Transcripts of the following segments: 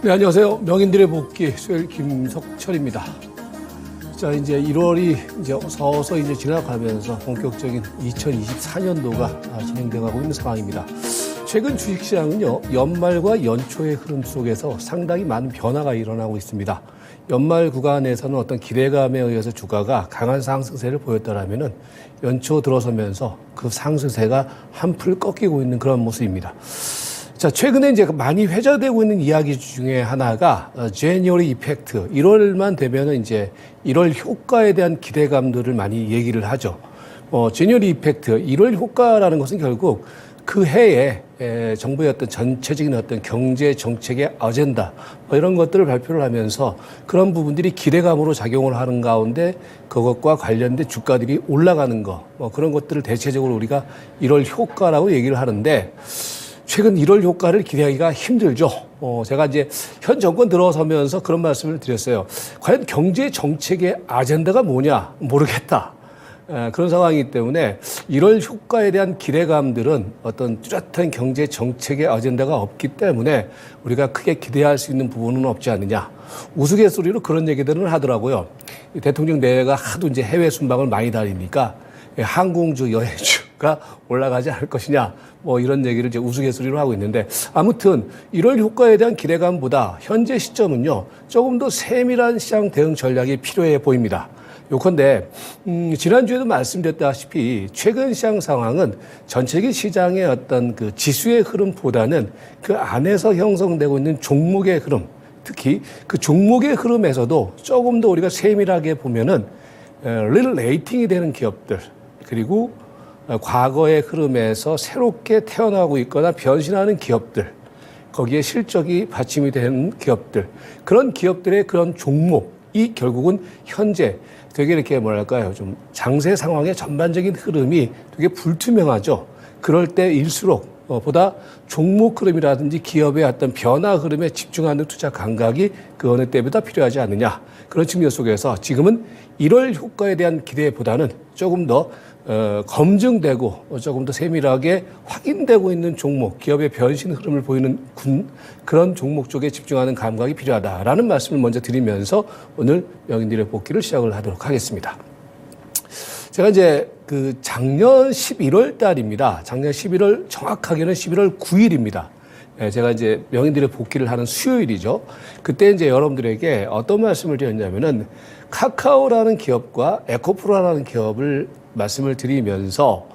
네, 안녕하세요. 명인들의 복귀 수요일 김석철입니다. 자, 이제 1월이 이제 서서 이제 지나가면서 본격적인 2024년도가 진행되고 있는 상황입니다. 최근 주식시장은요, 연말과 연초의 흐름 속에서 상당히 많은 변화가 일어나고 있습니다. 연말 구간에서는 어떤 기대감에 의해서 주가가 강한 상승세를 보였더라면은 연초 들어서면서 그 상승세가 한풀 꺾이고 있는 그런 모습입니다. 자, 최근에 이제 많이 회자되고 있는 이야기 중에 하나가 January 이펙트. 1월만 되면은 이제 1월 효과에 대한 기대감들을 많이 얘기를 하죠. January 이펙트, 1월 효과라는 것은 결국 그 해에 정부의 어떤 전체적인 어떤 경제 정책의 어젠다 이런 것들을 발표를 하면서 그런 부분들이 기대감으로 작용을 하는 가운데 그것과 관련된 주가들이 올라가는 거 그런 것들을 대체적으로 우리가 1월 효과라고 얘기를 하는데 최근 1월 효과를 기대하기가 힘들죠. 제가 이제 현 정권 들어서면서 그런 말씀을 드렸어요. 과연 경제 정책의 아젠다가 뭐냐 모르겠다. 그런 상황이기 때문에 1월 효과에 대한 기대감들은 어떤 뚜렷한 경제 정책의 아젠다가 없기 때문에 우리가 크게 기대할 수 있는 부분은 없지 않느냐. 우스갯소리로 그런 얘기들은 하더라고요. 대통령 내외가 하도 이제 해외 순방을 많이 다니니까 항공주, 여행주가 올라가지 않을 것이냐, 이런 얘기를 이제 우스갯소리로 하고 있는데, 아무튼 1월 효과에 대한 기대감보다 현재 시점은요, 조금 더 세밀한 시장 대응 전략이 필요해 보입니다. 요컨대, 지난주에도 말씀드렸다시피, 최근 시장 상황은 전체적인 시장의 어떤 그 지수의 흐름보다는 그 안에서 형성되고 있는 종목의 흐름, 특히 그 종목의 흐름에서도 조금 더 우리가 세밀하게 보면은, 릴레이팅이 되는 기업들, 그리고 과거의 흐름에서 새롭게 태어나고 있거나 변신하는 기업들, 거기에 실적이 받침이 되는 기업들, 그런 기업들의 그런 종목이 결국은 현재 되게 이렇게 뭐랄까요, 좀 장세 상황의 전반적인 흐름이 되게 불투명하죠. 그럴 때일수록 보다 종목 흐름이라든지 기업의 어떤 변화 흐름에 집중하는 투자 감각이 그 어느 때보다 필요하지 않느냐. 그런 측면 속에서 지금은 1월 효과에 대한 기대보다는 조금 더 검증되고 조금 더 세밀하게 확인되고 있는 종목, 기업의 변신 흐름을 보이는 그런 종목 쪽에 집중하는 감각이 필요하다라는 말씀을 먼저 드리면서 오늘 명인들의 복귀를 시작을 하도록 하겠습니다. 제가 이제 그 작년 11월 달입니다. 작년 11월, 정확하게는 11월 9일입니다. 제가 이제 명인들의 복귀를 하는 수요일이죠. 그때 이제 여러분들에게 어떤 말씀을 드렸냐면은 카카오라는 기업과 에코프로라는 기업을 말씀을 드리면서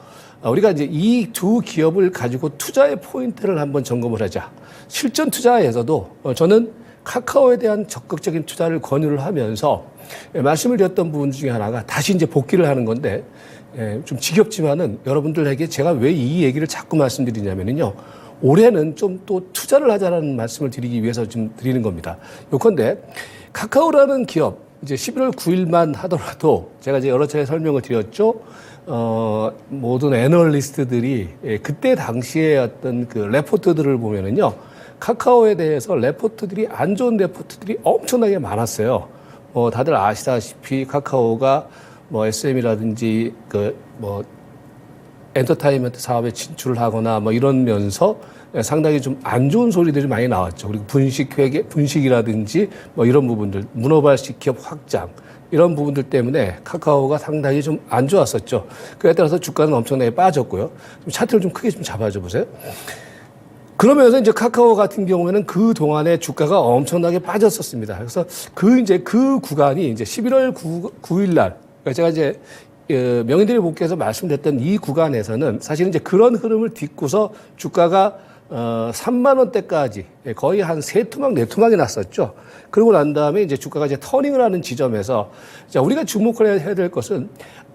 우리가 이제 이 두 기업을 가지고 투자의 포인트를 한번 점검을 하자. 실전 투자에서도 저는 카카오에 대한 적극적인 투자를 권유를 하면서 말씀을 드렸던 부분 중에 하나가 다시 이제 복귀를 하는 건데 좀 지겹지만은 여러분들에게 제가 왜 이 얘기를 자꾸 말씀드리냐면요. 올해는 좀 또 투자를 하자라는 말씀을 드리기 위해서 좀 드리는 겁니다. 요컨대 카카오라는 기업 이제 11월 9일만 하더라도 제가 이제 여러 차례 설명을 드렸죠. 모든 애널리스트들이 그때 당시에 어떤 그 레포트들을 보면은요. 카카오에 대해서 레포트들이 안 좋은 레포트들이 엄청나게 많았어요. 다들 아시다시피 카카오가 SM이라든지 엔터테인먼트 사업에 진출을 하거나 이러면서 상당히 좀 안 좋은 소리들이 많이 나왔죠. 그리고 분식이라든지 이런 부분들, 문어발식 기업 확장, 이런 부분들 때문에 카카오가 상당히 좀 안 좋았었죠. 그에 따라서 주가는 엄청나게 빠졌고요. 좀 차트를 좀 크게 좀 잡아줘 보세요. 그러면서 이제 카카오 같은 경우에는 그 동안에 주가가 엄청나게 빠졌었습니다. 그래서 그 구간이 이제 11월 9일 날, 그러니까 제가 이제 명인들의 복귀에서 말씀드렸던 이 구간에서는 사실은 이제 그런 흐름을 딛고서 주가가 3만 원대까지 거의 한 3토막, 4토막이 났었죠. 그러고 난 다음에 이제 주가가 이제 터닝을 하는 지점에서 자, 우리가 주목을 해야 될 것은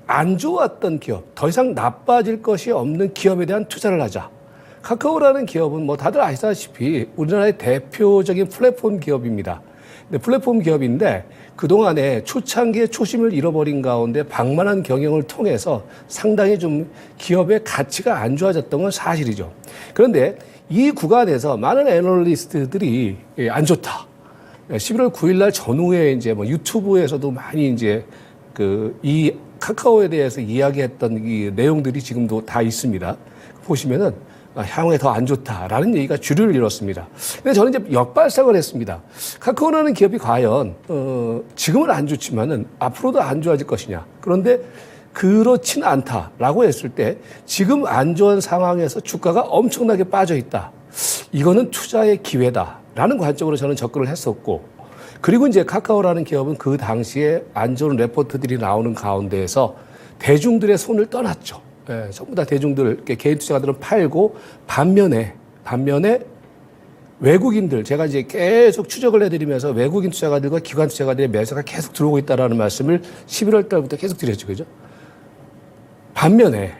안 좋았던 기업, 더 이상 나빠질 것이 없는 기업에 대한 투자를 하자. 카카오라는 기업은 다들 아시다시피 우리나라의 대표적인 플랫폼 기업입니다. 플랫폼 기업인데 그동안에 초창기에 초심을 잃어버린 가운데 방만한 경영을 통해서 상당히 좀 기업의 가치가 안 좋아졌던 건 사실이죠. 그런데 이 구간에서 많은 애널리스트들이 안 좋다. 11월 9일 날 전후에 이제 유튜브에서도 많이 이제 이 카카오에 대해서 이야기했던 이 내용들이 지금도 다 있습니다. 보시면은 향후에 더 안 좋다라는 얘기가 주류를 이뤘습니다. 근데 저는 이제 역발상을 했습니다. 카카오라는 기업이 과연 지금은 안 좋지만은 앞으로도 안 좋아질 것이냐. 그런데 그렇지는 않다라고 했을 때 지금 안 좋은 상황에서 주가가 엄청나게 빠져 있다. 이거는 투자의 기회다라는 관점으로 저는 접근을 했었고, 그리고 이제 카카오라는 기업은 그 당시에 안 좋은 레포트들이 나오는 가운데에서 대중들의 손을 떠났죠. 예, 전부 다 대중들, 개인 투자가들은 팔고, 반면에 외국인들, 제가 이제 계속 추적을 해드리면서 외국인 투자가들과 기관 투자가들의 매수가 계속 들어오고 있다는 말씀을 11월 달부터 계속 드렸죠. 그죠? 반면에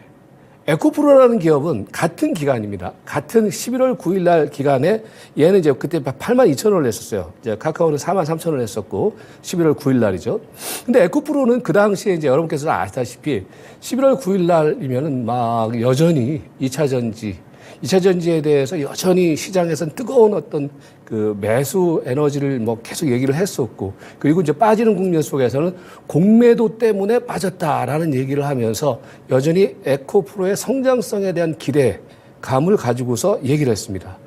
에코프로라는 기업은 같은 기간입니다. 같은 11월 9일 날 기간에 얘는 이제 그때 82,000원을 냈었어요. 이제 카카오는 43,000원을 냈었고 11월 9일 날이죠. 근데 에코프로는 그 당시에 이제 여러분께서 아시다시피 11월 9일 날이면은 막 여전히 2차 전지에 대해서 여전히 시장에서는 뜨거운 어떤 그 매수 에너지를 뭐 계속 얘기를 했었고, 그리고 이제 빠지는 국면 속에서는 공매도 때문에 빠졌다라는 얘기를 하면서 여전히 에코프로의 성장성에 대한 기대감을 가지고서 얘기를 했습니다.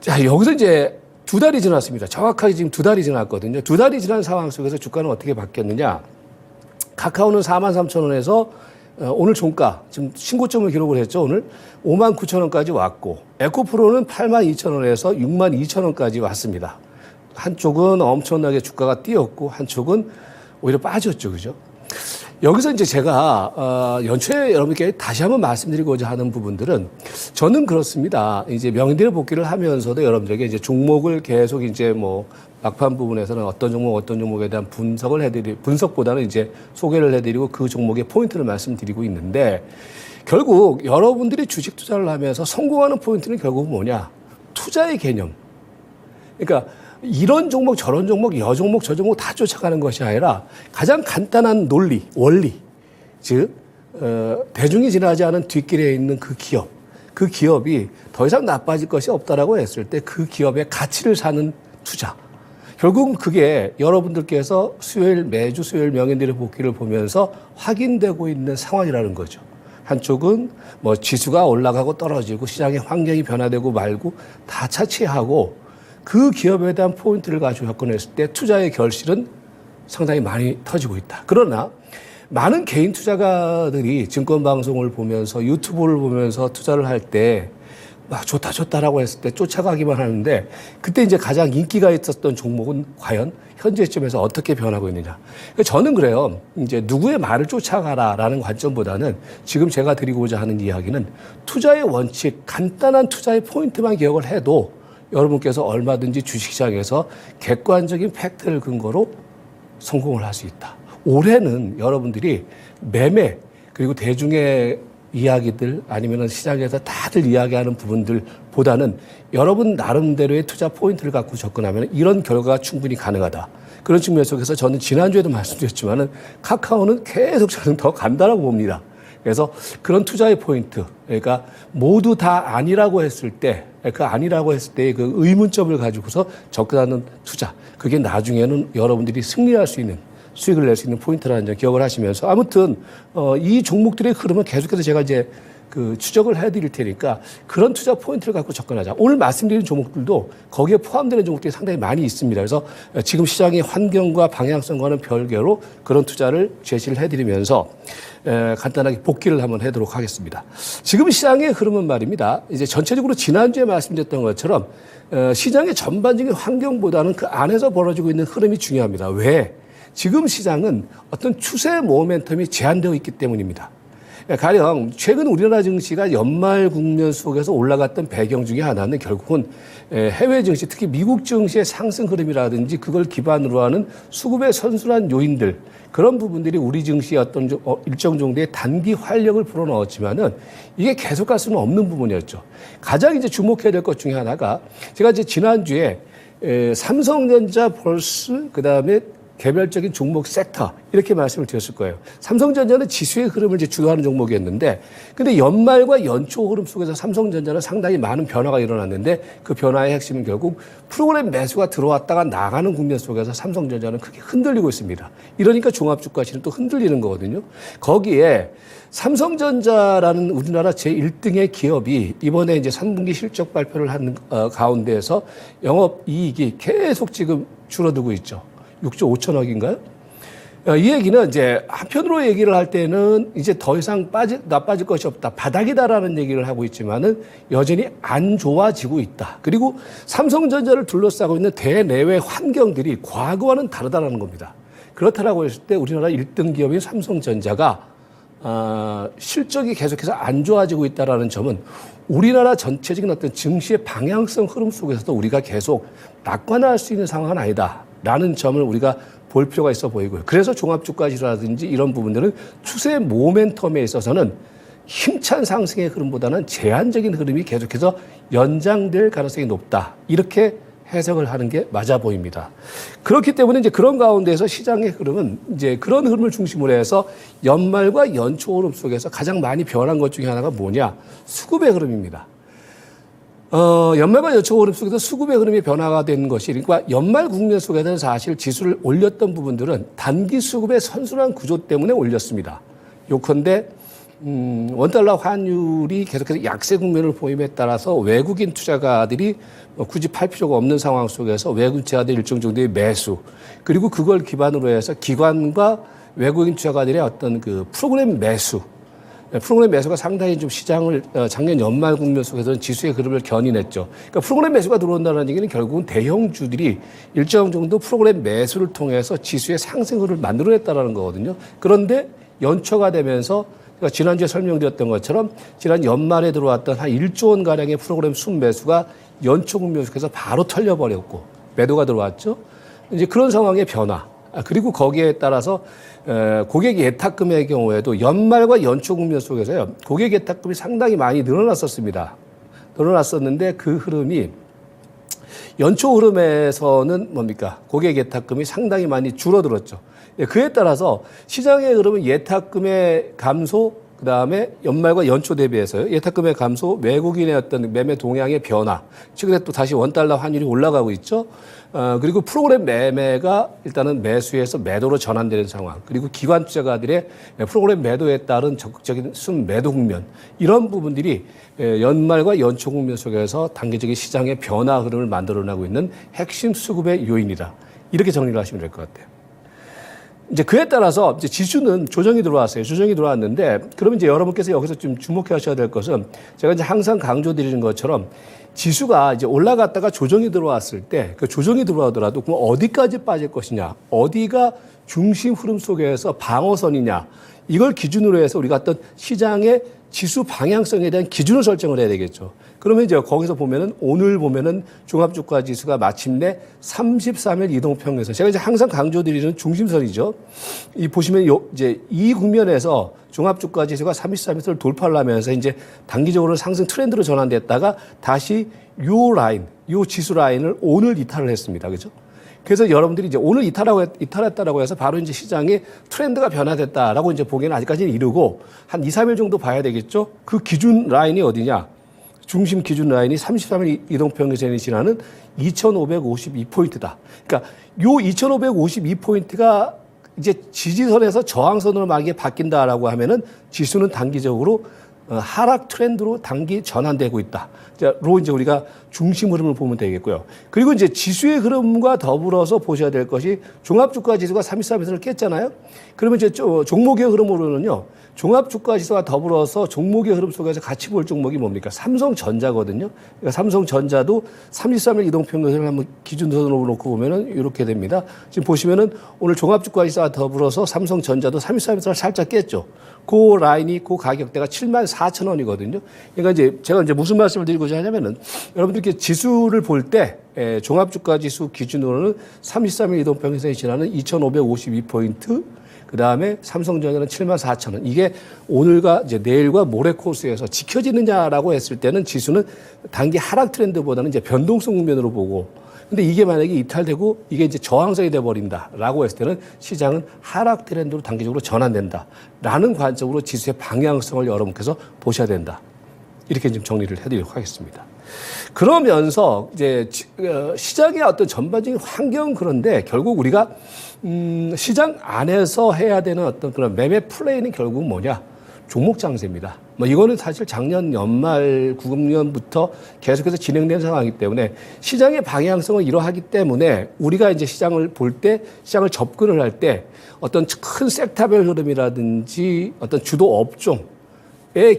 자, 여기서 이제 2달이 지났습니다. 정확하게 지금 2달이 지났거든요. 2달이 지난 상황 속에서 주가는 어떻게 바뀌었느냐. 카카오는 43,000원에서 오늘 종가, 지금 신고점을 기록을 했죠. 오늘 59,000원까지 왔고, 에코프로는 82,000원에서 62,000원까지 왔습니다. 한쪽은 엄청나게 주가가 뛰었고, 한쪽은 오히려 빠졌죠. 그죠? 여기서 이제 제가, 연초에 여러분께 다시 한번 말씀드리고자 하는 부분들은 저는 그렇습니다. 이제 명인들의 복귀를 하면서도 여러분들에게 이제 종목을 계속 이제 뭐 막판 부분에서는 어떤 종목에 대한 분석보다는 이제 소개를 해드리고 그 종목의 포인트를 말씀드리고 있는데, 결국 여러분들이 주식 투자를 하면서 성공하는 포인트는 결국 뭐냐? 투자의 개념. 그러니까 이런 종목, 저런 종목, 여 종목, 저 종목 다 쫓아가는 것이 아니라 가장 간단한 논리, 원리. 즉, 대중이 지나지 않은 뒷길에 있는 그 기업이 더 이상 나빠질 것이 없다라고 했을 때 그 기업의 가치를 사는 투자. 결국은 그게 여러분들께서 매주 수요일 명인들의 복귀를 보면서 확인되고 있는 상황이라는 거죠. 한쪽은 뭐 지수가 올라가고 떨어지고 시장의 환경이 변화되고 말고 다 차치하고 그 기업에 대한 포인트를 가지고 접근했을 때 투자의 결실은 상당히 많이 터지고 있다. 그러나 많은 개인 투자가들이 증권방송을 보면서 유튜브를 보면서 투자를 할 때 막 좋다라고 했을 때 쫓아가기만 하는데, 그때 이제 가장 인기가 있었던 종목은 과연 현재 시점에서 어떻게 변하고 있느냐. 저는 그래요. 이제 누구의 말을 쫓아가라라는 관점보다는 지금 제가 드리고자 하는 이야기는 투자의 원칙, 간단한 투자의 포인트만 기억을 해도 여러분께서 얼마든지 주식시장에서 객관적인 팩트를 근거로 성공을 할 수 있다. 올해는 여러분들이 매매 그리고 대중의 이야기들 아니면 시장에서 다들 이야기하는 부분들보다는 여러분 나름대로의 투자 포인트를 갖고 접근하면 이런 결과가 충분히 가능하다. 그런 측면 속에서 저는 지난주에도 말씀드렸지만은 카카오는 계속 저는 더 간다라고 봅니다. 그래서 그런 투자의 포인트, 그러니까 모두 다 아니라고 했을 때, 그 아니라고 했을 때의 그 의문점을 가지고서 접근하는 투자, 그게 나중에는 여러분들이 승리할 수 있는, 수익을 낼 수 있는 포인트라는 점 기억을 하시면서, 아무튼 이 종목들의 흐름은 계속해서 제가 이제 그 추적을 해드릴 테니까 그런 투자 포인트를 갖고 접근하자. 오늘 말씀드린 종목들도 거기에 포함되는 종목들이 상당히 많이 있습니다. 그래서 지금 시장의 환경과 방향성과는 별개로 그런 투자를 제시를 해드리면서 간단하게 복귀를 한번 하도록 하겠습니다. 지금 시장의 흐름은 말입니다. 이제 전체적으로 지난주에 말씀드렸던 것처럼 시장의 전반적인 환경보다는 그 안에서 벌어지고 있는 흐름이 중요합니다. 왜? 지금 시장은 어떤 추세 모멘텀이 제한되어 있기 때문입니다. 가령 최근 우리나라 증시가 연말 국면 속에서 올라갔던 배경 중에 하나는 결국은 해외 증시, 특히 미국 증시의 상승 흐름이라든지 그걸 기반으로 하는 수급의 선순환 요인들, 그런 부분들이 우리 증시의 어떤 일정 정도의 단기 활력을 불어넣었지만은 이게 계속 갈 수는 없는 부분이었죠. 가장 이제 주목해야 될 것 중에 하나가, 제가 이제 지난주에 삼성전자, 벌스, 그 다음에 개별적인 종목 섹터 이렇게 말씀을 드렸을 거예요. 삼성전자는 지수의 흐름을 이제 주도하는 종목이었는데 근데 연말과 연초 흐름 속에서 삼성전자는 상당히 많은 변화가 일어났는데 그 변화의 핵심은 결국 프로그램 매수가 들어왔다가 나가는 국면 속에서 삼성전자는 크게 흔들리고 있습니다. 이러니까 종합주가시는 또 흔들리는 거거든요. 거기에 삼성전자라는 우리나라 제1등의 기업이 이번에 이제 3분기 실적 발표를 한 가운데에서 영업이익이 계속 지금 줄어들고 있죠. 6조 5천억인가요? 이 얘기는 이제 한편으로 얘기를 할 때는 이제 더 이상 나빠질 것이 없다. 바닥이다라는 얘기를 하고 있지만은 여전히 안 좋아지고 있다. 그리고 삼성전자를 둘러싸고 있는 대내외 환경들이 과거와는 다르다라는 겁니다. 그렇다라고 했을 때 우리나라 1등 기업인 삼성전자가 실적이 계속해서 안 좋아지고 있다라는 점은 우리나라 전체적인 어떤 증시의 방향성 흐름 속에서도 우리가 계속 낙관할 수 있는 상황은 아니다라는 점을 우리가 볼 필요가 있어 보이고요. 그래서 종합주가지수라든지 이런 부분들은 추세 모멘텀에 있어서는 힘찬 상승의 흐름보다는 제한적인 흐름이 계속해서 연장될 가능성이 높다. 이렇게 해석을 하는 게 맞아 보입니다. 그렇기 때문에 이제 그런 가운데서 시장의 흐름은 이제 그런 흐름을 중심으로 해서 연말과 연초 흐름 속에서 가장 많이 변한 것 중에 하나가 뭐냐? 수급의 흐름입니다. 연말과 연초 흐름 속에서 수급의 흐름이 변화가 된 것이 그러니까 연말 국면 속에서는 사실 지수를 올렸던 부분들은 단기 수급의 선순환 구조 때문에 올렸습니다. 요컨대 원달러 환율이 계속해서 약세 국면을 보임에 따라서 외국인 투자가들이 굳이 팔 필요가 없는 상황 속에서 외국인 투자가들의 일정 정도의 매수 그리고 그걸 기반으로 해서 기관과 외국인 투자가들의 어떤 그 프로그램 매수가 상당히 좀 시장을 작년 연말 국면 속에서는 지수의 흐름을 견인했죠. 그러니까 프로그램 매수가 들어온다는 얘기는 결국은 대형주들이 일정 정도 프로그램 매수를 통해서 지수의 상승 흐름을 만들어냈다는 거거든요. 그런데 연초가 되면서 그러니까 지난주에 설명드렸던 것처럼 지난 연말에 들어왔던 한 1조 원 가량의 프로그램 순매수가 연초 국면 속에서 바로 털려버렸고 매도가 들어왔죠. 이제 그런 상황의 변화. 그리고 거기에 따라서 고객 예탁금의 경우에도 연말과 연초 국면 속에서요. 고객 예탁금이 상당히 많이 늘어났었는데 그 흐름이 연초 흐름에서는 뭡니까? 고객 예탁금이 상당히 많이 줄어들었죠. 그에 따라서 시장의 흐름은 예탁금의 감소, 그 다음에 연말과 연초 대비해서요. 예탁금의 감소, 외국인의 어떤 매매 동향의 변화. 최근에 또 다시 원달러 환율이 올라가고 있죠. 그리고 프로그램 매매가 일단은 매수에서 매도로 전환되는 상황. 그리고 기관 투자가들의 프로그램 매도에 따른 적극적인 순매도 국면. 이런 부분들이 연말과 연초 국면 속에서 단기적인 시장의 변화 흐름을 만들어내고 있는 핵심 수급의 요인이다. 이렇게 정리를 하시면 될 것 같아요. 이제 그에 따라서 이제 지수는 조정이 들어왔어요. 조정이 들어왔는데, 그러면 이제 여러분께서 여기서 좀 주목해 하셔야 될 것은 제가 이제 항상 강조드리는 것처럼 지수가 이제 올라갔다가 조정이 들어왔을 때 그 조정이 들어오더라도 그럼 어디까지 빠질 것이냐, 어디가 중심 흐름 속에서 방어선이냐, 이걸 기준으로 해서 우리가 어떤 시장의 지수 방향성에 대한 기준을 설정을 해야 되겠죠. 그러면 이제 거기서 보면은 오늘 보면은 종합주가 지수가 마침내 33일 이동평균선. 제가 이제 항상 강조드리는 중심선이죠. 이 보시면 이제 이 국면에서 종합주가 지수가 33일을 돌파를 하면서 이제 단기적으로 상승 트렌드로 전환됐다가 다시 요 라인, 요 지수 라인을 오늘 이탈을 했습니다. 그죠? 그래서 여러분들이 이제 오늘 이탈했다라고 해서 바로 이제 시장의 트렌드가 변화됐다라고 이제 보기에는 아직까지는 이르고 한 2, 3일 정도 봐야 되겠죠? 그 기준 라인이 어디냐? 중심 기준 라인이 33일 이동평균선이 지나는 2,552포인트다. 그러니까 요 2,552포인트가 이제 지지선에서 저항선으로 만약에 바뀐다라고 하면은 지수는 단기적으로 하락 트렌드로 단기 전환되고 있다.로 이제 우리가 중심 흐름을 보면 되겠고요. 그리고 이제 지수의 흐름과 더불어서 보셔야 될 것이 종합주가 지수가 33일선을 깼잖아요. 그러면 이제 종목의 흐름으로는요. 종합주가 지수와 더불어서 종목의 흐름 속에서 같이 볼 종목이 뭡니까? 삼성전자거든요. 그러니까 삼성전자도 33일 이동평균선을 한번 기준선으로 놓고 보면은 이렇게 됩니다. 지금 보시면은 오늘 종합주가 지수와 더불어서 삼성전자도 33일선을 살짝 깼죠. 그 라인이 그 가격대가 74,000원이거든요. 그러니까 이제 제가 이제 무슨 말씀을 드리고자 하냐면은 여러분들께 지수를 볼 때 종합주가 지수 기준으로는 33일 이동평균선이 지나는 2,552포인트 그 다음에 삼성전자는 74,000원. 이게 오늘과 이제 내일과 모레 코스에서 지켜지느냐라고 했을 때는 지수는 단기 하락 트렌드보다는 이제 변동성 국면으로 보고 근데 이게 만약에 이탈되고 이게 이제 저항성이 돼버린다라고 했을 때는 시장은 하락 트렌드로 단기적으로 전환된다라는 관점으로 지수의 방향성을 여러분께서 보셔야 된다. 이렇게 좀 정리를 해드리도록 하겠습니다. 그러면서 이제 시장의 어떤 전반적인 환경은 그런데 결국 우리가 시장 안에서 해야 되는 어떤 그런 매매 플레이는 결국 뭐냐? 종목 장세입니다. 뭐 이거는 사실 작년 연말 구금년부터 계속해서 진행된 상황이기 때문에 시장의 방향성은 이러하기 때문에 우리가 이제 시장을 볼 때 시장을 접근을 할 때 어떤 큰 섹터별 흐름이라든지 어떤 주도 업종에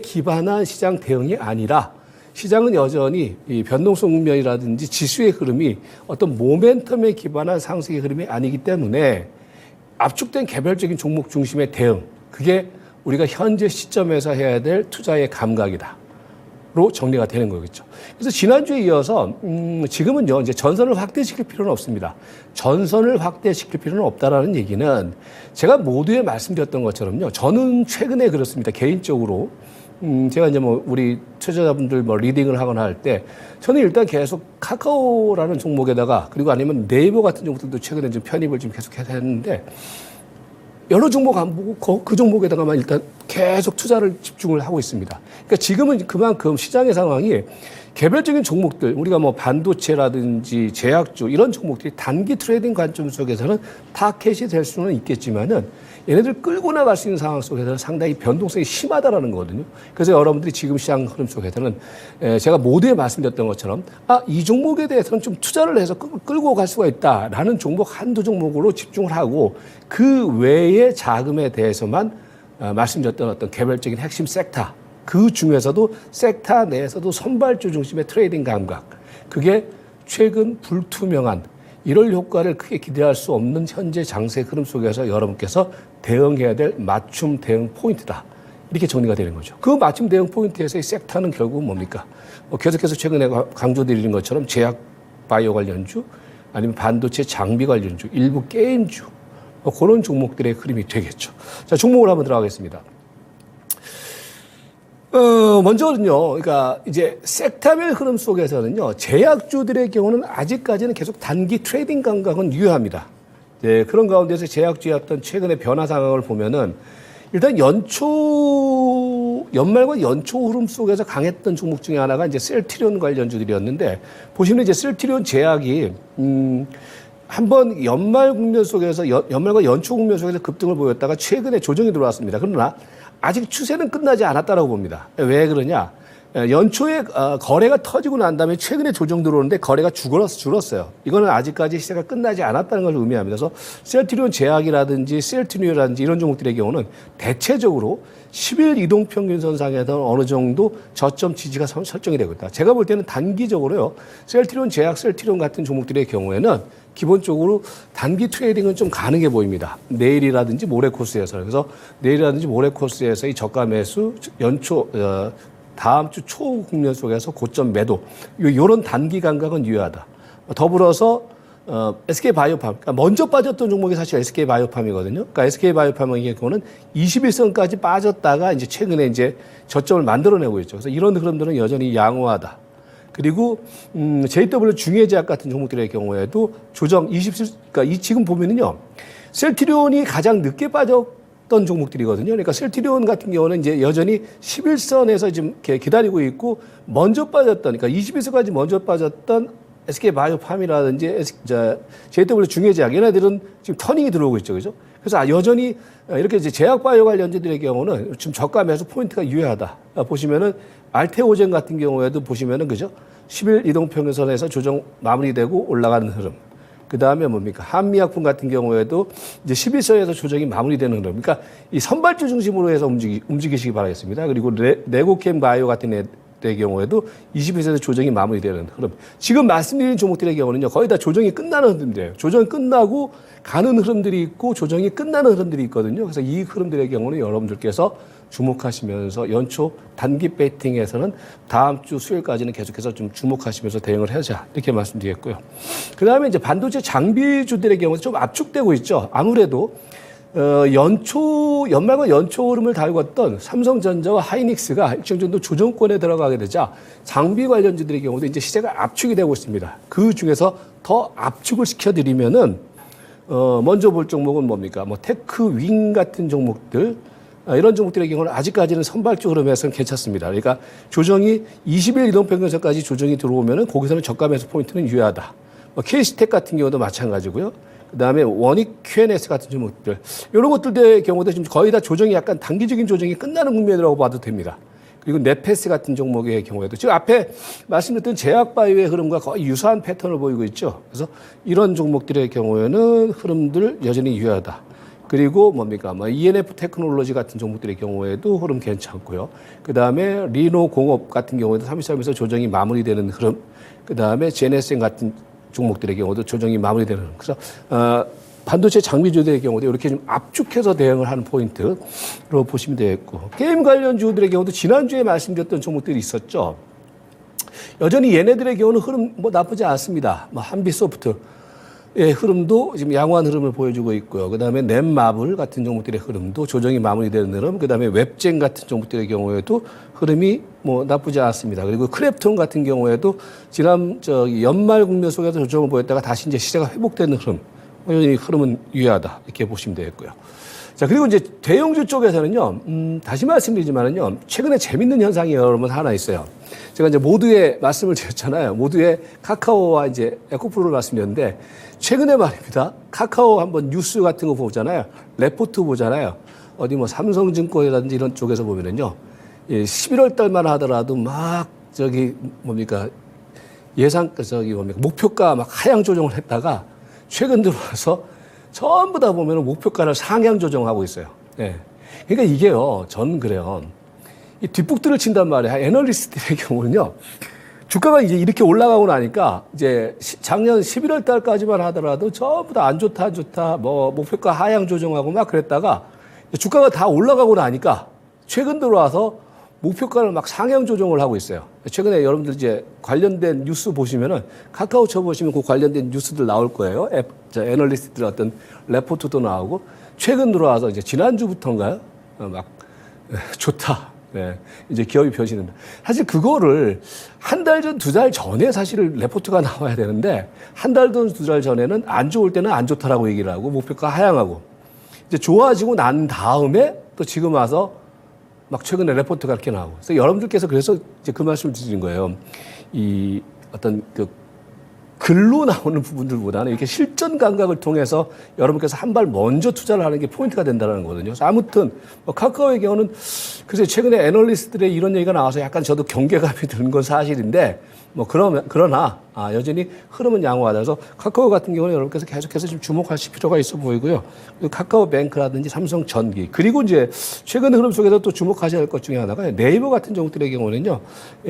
기반한 시장 대응이 아니라 시장은 여전히 이 변동성 국면이라든지 지수의 흐름이 어떤 모멘텀에 기반한 상승의 흐름이 아니기 때문에 압축된 개별적인 종목 중심의 대응, 그게 우리가 현재 시점에서 해야 될 투자의 감각이다로 정리가 되는 거겠죠. 그래서 지난주에 이어서 지금은요 이제 전선을 확대시킬 필요는 없습니다. 전선을 확대시킬 필요는 없다라는 얘기는 제가 모두에 말씀드렸던 것처럼요. 저는 최근에 그렇습니다. 개인적으로 제가 이제 뭐 우리 투자자분들 뭐 리딩을 하거나 할 때 저는 일단 계속 카카오라는 종목에다가 그리고 아니면 네이버 같은 종목들도 최근에 좀 편입을 좀 계속해서 했는데. 여러 종목 안 보고 그 종목에다가만 일단 계속 투자를 집중을 하고 있습니다. 그러니까 지금은 그만큼 시장의 상황이 개별적인 종목들, 우리가 뭐 반도체라든지 제약주 이런 종목들이 단기 트레이딩 관점 속에서는 타켓이 될 수는 있겠지만은 얘네들 끌고 나갈 수 있는 상황 속에서는 상당히 변동성이 심하다라는 거거든요. 그래서 여러분들이 지금 시장 흐름 속에서는 제가 모두에 말씀드렸던 것처럼 이 종목에 대해서는 좀 투자를 해서 끌고 갈 수가 있다라는 종목 한두 종목으로 집중을 하고 그 외의 자금에 대해서만 말씀드렸던 어떤 개별적인 핵심 섹터 그 중에서도 섹터 내에서도 선발주 중심의 트레이딩 감각 그게 최근 불투명한 이럴 효과를 크게 기대할 수 없는 현재 장세 흐름 속에서 여러분께서 대응해야 될 맞춤 대응 포인트다. 이렇게 정리가 되는 거죠. 그 맞춤 대응 포인트에서의 섹터는 결국은 뭡니까? 계속해서 최근에 강조드리는 것처럼 제약 바이오 관련주 아니면 반도체 장비 관련주 일부 게임주 그런 종목들의 흐름이 되겠죠. 자, 종목을 한번 들어가겠습니다. 먼저는요, 그러니까 이제 섹터별 흐름 속에서는요, 제약주들의 경우는 아직까지는 계속 단기 트레이딩 감각은 유효합니다. 네, 그런 가운데서 제약주의 어떤 최근의 변화 상황을 보면은 일단 연말과 연초 흐름 속에서 강했던 종목 중에 하나가 이제 셀트리온 관련주들이었는데 보시면 이제 셀트리온 제약이 한번 연말 국면 속에서 연말과 연초 국면 속에서 급등을 보였다가 최근에 조정이 들어왔습니다. 그러나 아직 추세는 끝나지 않았다라고 봅니다. 왜 그러냐? 연초에 거래가 터지고 난 다음에 최근에 조정 들어오는데 거래가 줄었어요. 이거는 아직까지 시세가 끝나지 않았다는 걸 의미합니다. 그래서 셀트리온 제약이라든지 셀트리온이라든지 이런 종목들의 경우는 대체적으로 10일 이동평균선상에서 어느 정도 저점 지지가 설정이 되고 있다. 제가 볼 때는 단기적으로요. 셀트리온 제약, 셀트리온 같은 종목들의 경우에는 기본적으로 단기 트레이딩은 좀 가능해 보입니다. 내일이라든지 모레 코스에서. 그래서 내일이라든지 모레 코스에서의 저가 매수, 연초, 다음 주 초 국면 속에서 고점 매도. 요런 단기 감각은 유효하다. 더불어서, SK바이오팜. 그러니까 먼저 빠졌던 종목이 사실 SK바이오팜이거든요. 그러니까 SK바이오팜의 경우는 21선까지 빠졌다가 이제 최근에 이제 저점을 만들어내고 있죠. 그래서 이런 흐름들은 여전히 양호하다. 그리고 JW 중해제약 같은 종목들의 경우에도 조정 27, 그러니까 지금 보면은요. 셀트리온이 가장 늦게 빠졌던 종목들이거든요. 그러니까 셀트리온 같은 경우는 이제 여전히 11선에서 지금 기다리고 있고 먼저 빠졌던 그러니까 21선까지 먼저 빠졌던 SK바이오팜이라든지 JW 중해제약 얘네들은 지금 터닝이 들어오고 있죠. 그죠? 그래서 여전히 이렇게 이제 제약바이오 관련주들의 경우는 지금 저가 매수 포인트가 유효하다. 보시면은 알테오젠 같은 경우에도 보시면은 그죠? 10일 이동평균선에서 조정 마무리되고 올라가는 흐름. 그 다음에 뭡니까? 한미약품 같은 경우에도 이제 11선에서 조정이 마무리되는 흐름. 그러니까 이 선발주 중심으로 해서 움직이시기 바라겠습니다. 그리고 레고캠 바이오 같은 의 경우에도 21선에서 조정이 마무리되는 흐름. 지금 말씀드린 종목들의 경우는요, 거의 다 조정이 끝나는 흐름들이에요. 조정이 끝나고 가는 흐름들이 있고 조정이 끝나는 흐름들이 있거든요. 그래서 이 흐름들의 경우는 여러분들께서 주목하시면서 연초 단기 배팅에서는 다음 주 수요일까지는 계속해서 좀 주목하시면서 대응을 하자. 이렇게 말씀드리겠고요. 그 다음에 이제 반도체 장비주들의 경우는 좀 압축되고 있죠. 아무래도 연말과 연초 흐름을 달궜던 삼성전자와 하이닉스가 일정 정도 조정권에 들어가게 되자 장비 관련주들의 경우도 이제 시세가 압축이 되고 있습니다. 그 중에서 더 압축을 시켜드리면은, 먼저 볼 종목은 뭡니까? 뭐, 테크 윙 같은 종목들, 이런 종목들의 경우는 아직까지는 선발적 흐름에서는 괜찮습니다. 그러니까 조정이 20일 이동평균선까지 조정이 들어오면은 거기서는 저가 매수 포인트는 유효하다. 뭐, KC텍 같은 경우도 마찬가지고요. 그다음에 원익 QNS 같은 종목들 이런 것들의 경우도 지금 거의 다 조정이 약간 단기적인 조정이 끝나는 국면이라고 봐도 됩니다. 그리고 네페스 같은 종목의 경우에도 지금 앞에 말씀드렸던 제약바이오의 흐름과 거의 유사한 패턴을 보이고 있죠. 그래서 이런 종목들의 경우에는 흐름들 여전히 유효하다. 그리고 뭡니까? 뭐 ENF 테크놀로지 같은 종목들의 경우에도 흐름 괜찮고요. 그다음에 리노 공업 같은 경우에도 33에서 조정이 마무리되는 흐름. 그다음에 제네센 같은 종목들의 경우도 조정이 마무리되는. 그래서 반도체 장비주들의 경우도 이렇게 좀 압축해서 대응을 하는 포인트로 보시면 되겠고, 게임 관련주들의 경우도 지난주에 말씀드렸던 종목들이 있었죠. 여전히 얘네들의 경우는 흐름 뭐 나쁘지 않습니다. 뭐 한비소프트의 흐름도 지금 양호한 흐름을 보여주고 있고요. 그다음에 넷마블 같은 종목들의 흐름도 조정이 마무리되는 흐름. 그다음에 웹젠 같은 종목들의 경우에도 흐름이 뭐 나쁘지 않습니다. 그리고 크랩톤 같은 경우에도 지난 연말 국면 속에서 조정을 보였다가 다시 이제 시세가 회복되는 흐름. 여전히 흐름은 유효하다. 이렇게 보시면 되겠고요. 자, 그리고 이제 대형주 쪽에서는요, 다시 말씀드리지만은요, 최근에 재밌는 현상이 여러분 하나 있어요. 제가 이제 모두의 말씀을 드렸잖아요. 모두의 카카오와 이제 에코프로를 말씀드렸는데, 최근에 말입니다. 카카오 한번 뉴스 같은 거 보잖아요. 레포트 보잖아요. 어디 뭐 삼성증권이라든지 이런 쪽에서 보면은요, 11월 달만 하더라도 막 뭡니까? 목표가 막 하향 조정을 했다가 최근 들어와서 전부 다 보면 목표가를 상향 조정하고 있어요. 예. 그러니까 이게요, 저는 그래요. 이 뒷북들을 친단 말이에요. 애널리스트의 경우는요, 주가가 이제 이렇게 올라가고 나니까 이제 작년 11월 달까지만 하더라도 전부 다 안 좋다, 뭐 목표가 하향 조정하고 막 그랬다가 주가가 다 올라가고 나니까 최근 들어와서 목표가를 막 상향 조정을 하고 있어요. 최근에 여러분들 이제 관련된 뉴스 보시면은 카카오 쳐보시면 그 관련된 뉴스들 나올 거예요. 애널리스트들 어떤 레포트도 나오고 최근 들어와서 이제 지난주부터인가요? 막 좋다. 네. 이제 기업이 펴지는다. 사실 그거를 한 달 전, 두 달 전에 사실 레포트가 나와야 되는데 한 달 전, 두 달 전에는 안 좋을 때는 안 좋다라고 얘기를 하고 목표가 하향하고 이제 좋아지고 난 다음에 또 지금 와서 막 최근에 레포트가 이렇게 나오고. 그래서 여러분들께서 그래서 이제 그 말씀을 드리는 거예요. 이 어떤 그 글로 나오는 부분들보다는 이렇게 실전 감각을 통해서 여러분께서 한 발 먼저 투자를 하는 게 포인트가 된다는 거거든요. 그래서 아무튼 뭐 카카오의 경우는 글쎄 최근에 애널리스트들의 이런 얘기가 나와서 약간 저도 경계감이 드는 건 사실인데 뭐 그러나 여전히 흐름은 양호하다. 그래서 카카오 같은 경우는 여러분께서 계속해서 좀 주목하실 필요가 있어 보이고요. 그리고 카카오뱅크라든지 삼성전기 그리고 이제 최근 흐름 속에서 또 주목하셔야 할 것 중에 하나가 네이버 같은 종목들의 경우는요.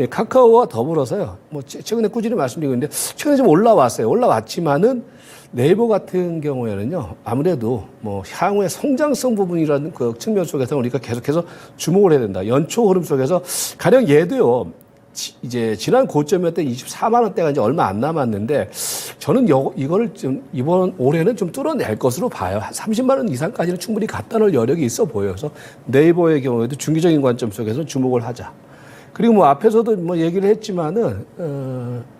카카오와 더불어서요. 뭐 최근에 꾸준히 말씀드리고 있는데 최근에 좀 올라왔어요. 올라왔지만은 네이버 같은 경우에는요. 아무래도 뭐 향후의 성장성 부분이라는 그 측면 속에서 우리가 계속해서 주목을 해야 된다. 연초 흐름 속에서 가령 얘도요. 이제 지난 고점이었던 24만 원대가 이제 얼마 안 남았는데 저는 이거를 좀 이번 올해는 좀 뚫어낼 것으로 봐요. 한 30만 원 이상까지는 충분히 갖다 놓을 여력이 있어 보여서 네이버의 경우에도 중기적인 관점 속에서 주목을 하자. 그리고 뭐 앞에서도 뭐 얘기를 했지만은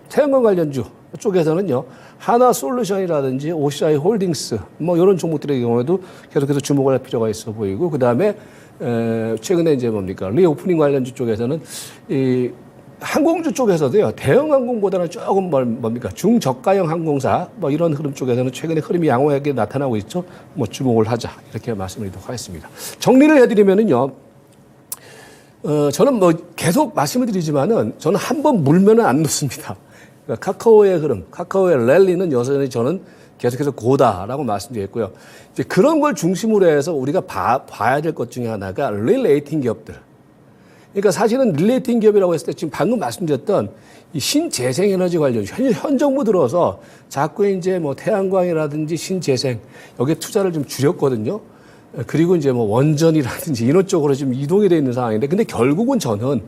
태양광 관련주 쪽에서는요. 하나솔루션이라든지 OCI 홀딩스 뭐 이런 종목들의 경우에도 계속해서 주목을 할 필요가 있어 보이고 그다음에 최근에 이제 뭡니까? 리오프닝 관련주 쪽에서는 이 항공주 쪽에서도요, 대형 항공보다는 조금 뭡니까? 중저가형 항공사, 뭐 이런 흐름 쪽에서는 최근에 흐름이 양호하게 나타나고 있죠. 뭐 주목을 하자. 이렇게 말씀드리도록 하겠습니다. 정리를 해드리면은요, 저는 뭐 계속 말씀을 드리지만은 저는 한번 물면은 안 놓습니다. 그러니까 카카오의 흐름, 카카오의 랠리는 여전히 저는 계속해서 고다라고 말씀드렸고요. 이제 그런 걸 중심으로 해서 우리가 봐야 될 것 중에 하나가 릴레이팅 기업들. 그러니까 사실은 릴레이팅 기업이라고 했을 때 지금 방금 말씀드렸던 이 신재생에너지 관련 현 정부 들어서 자꾸 이제 뭐 태양광이라든지 신재생 여기에 투자를 좀 줄였거든요. 그리고 이제 뭐 원전이라든지 이런 쪽으로 지금 이동이 돼 있는 상황인데 근데 결국은 저는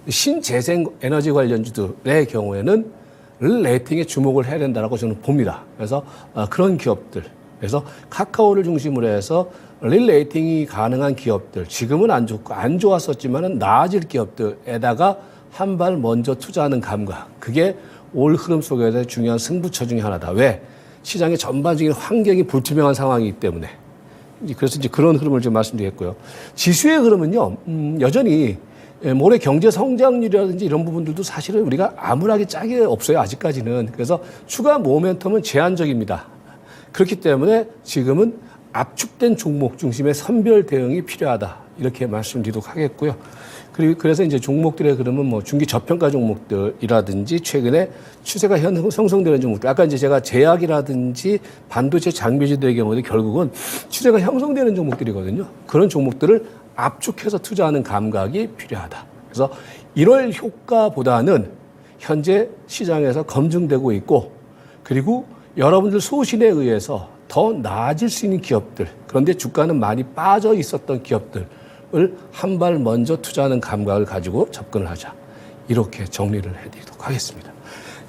신재생 에너지 관련주들의 경우에는 릴레이팅에 주목을 해야 된다라고 저는 봅니다. 그래서 그런 기업들 그래서 카카오를 중심으로 해서 릴레이팅이 가능한 기업들, 지금은 안 좋고 안 좋았었지만은 나아질 기업들에다가 한 발 먼저 투자하는 감각. 그게 올 흐름 속에서 중요한 승부처 중에 하나다. 왜? 시장의 전반적인 환경이 불투명한 상황이기 때문에. 그래서 이제 그런 흐름을 좀 말씀드리겠고요. 지수의 흐름은요, 여전히 올해 경제 성장률이라든지 이런 부분들도 사실은 우리가 암울하게 짝이 없어요, 아직까지는. 그래서 추가 모멘텀은 제한적입니다. 그렇기 때문에 지금은 압축된 종목 중심의 선별 대응이 필요하다. 이렇게 말씀드리도록 하겠고요. 그리고 그래서 이제 종목들의 흐름은 뭐 중기 저평가 종목들이라든지 최근에 추세가 형성되는 종목들. 아까 이제 제가 제약이라든지 반도체 장비주들의 경우도 결국은 추세가 형성되는 종목들이거든요. 그런 종목들을 압축해서 투자하는 감각이 필요하다. 그래서 1월 효과보다는 현재 시장에서 검증되고 있고 그리고 여러분들 소신에 의해서 더 나아질 수 있는 기업들, 그런데 주가는 많이 빠져 있었던 기업들을 한 발 먼저 투자하는 감각을 가지고 접근을 하자. 이렇게 정리를 해드리도록 하겠습니다.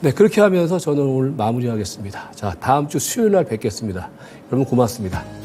네, 그렇게 하면서 저는 오늘 마무리하겠습니다. 자, 다음 주 수요일 날 뵙겠습니다. 여러분 고맙습니다.